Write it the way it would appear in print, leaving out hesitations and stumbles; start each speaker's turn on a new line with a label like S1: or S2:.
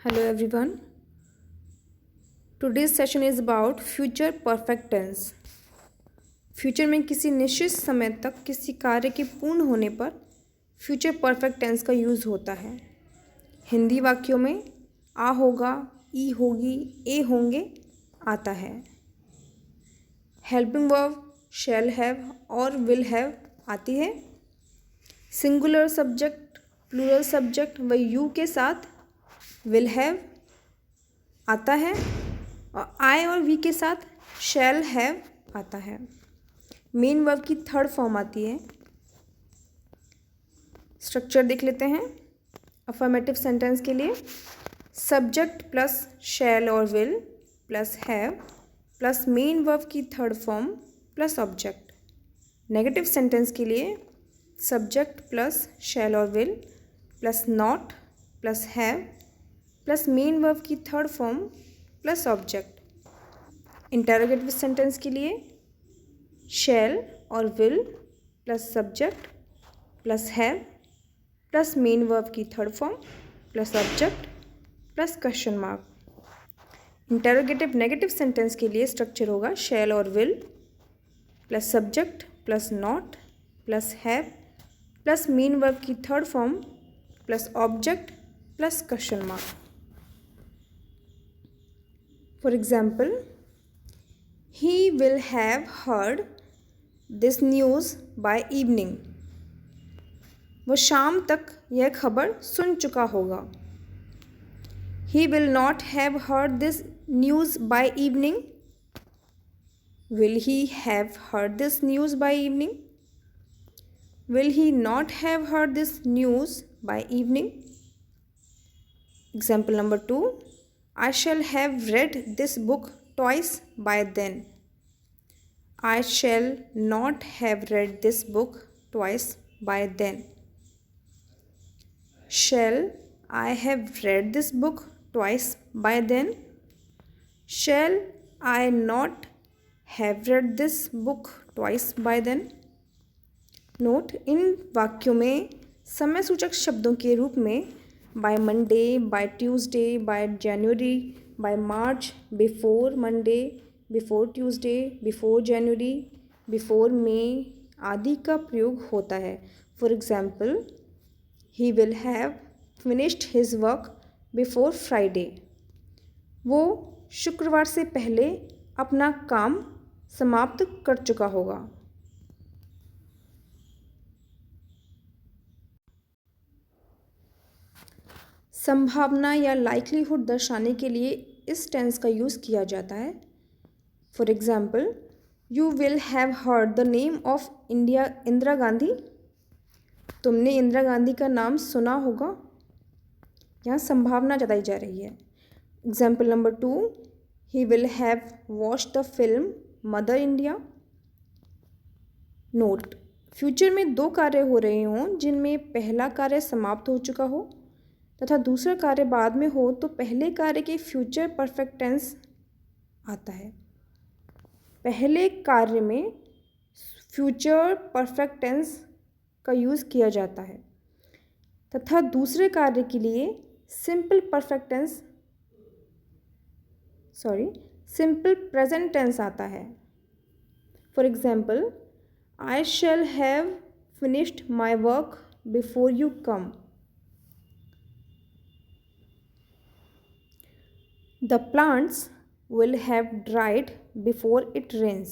S1: Hello everyone. Today's session is about future perfect tense. Future में किसी निश्चित समय तक किसी कार्य के पूर्ण होने पर फ्यूचर परफेक्ट टेंस का यूज़ होता है। हिंदी वाक्यों में आ होगा, ई होगी, ए होंगे आता है। हेल्पिंग वर्ब शैल हैव और विल हैव आती है। सिंगुलर सब्जेक्ट, प्लूरल सब्जेक्ट व यू के साथ विल हैव आता है और आई और वी के साथ शैल हैव आता है। मेन वर्ब की थर्ड फॉर्म आती है। स्ट्रक्चर देख लेते हैं। अफर्मेटिव सेंटेंस के लिए सब्जेक्ट प्लस शैल और will plus have plus main verb की third form plus object. Negative sentence के लिए सब्जेक्ट प्लस शैल और will plus not plus have plus main verb की third form plus object. Interrogative sentence के लिए shall और will plus subject plus have plus main verb की third form plus object plus question mark. Interrogative negative sentence के लिए structure होगा shall और will plus subject plus not plus have plus main verb की third form plus object plus question mark. For example, he will have heard this news by evening. वो शाम तक यह खबर सुन चुका होगा। He will not have heard this news by evening. Will he have heard this news by evening? Will he not have heard this news by evening? Example number 2. I shall have read this book twice by then. I shall not have read this book twice by then. Shall I have read this book twice by then? Shall I not have read this book twice by then? Note, इन वाक्यों में समय सूचक शब्दों के रूप में by Monday, by Tuesday, by January, by March, before Monday, before Tuesday, before January, before May आदि का प्रयोग होता है। For example, he will have finished his work before Friday. वो शुक्रवार से पहले अपना काम समाप्त कर चुका होगा। संभावना या लाइक्लीहुड दर्शाने के लिए इस टेंस का यूज़ किया जाता है। For example, you will have heard the name of Indira Gandhi. तुमने इंदिरा गांधी का नाम सुना होगा। यहाँ संभावना जताई जा रही है। Example number 2, he will have watched the film mother India. Note, future में दो कार्य हो रहे हों जिनमें पहला कार्य समाप्त हो चुका हो तथा दूसरा कार्य बाद में हो तो पहले कार्य के फ्यूचर परफेक्ट टेंस आता है। पहले कार्य में फ्यूचर परफेक्ट टेंस का यूज़ किया जाता है तथा दूसरे कार्य के लिए सिंपल प्रेजेंट टेंस आता है। For example, I shall have finished my work before you come. The plants will have dried before it rains.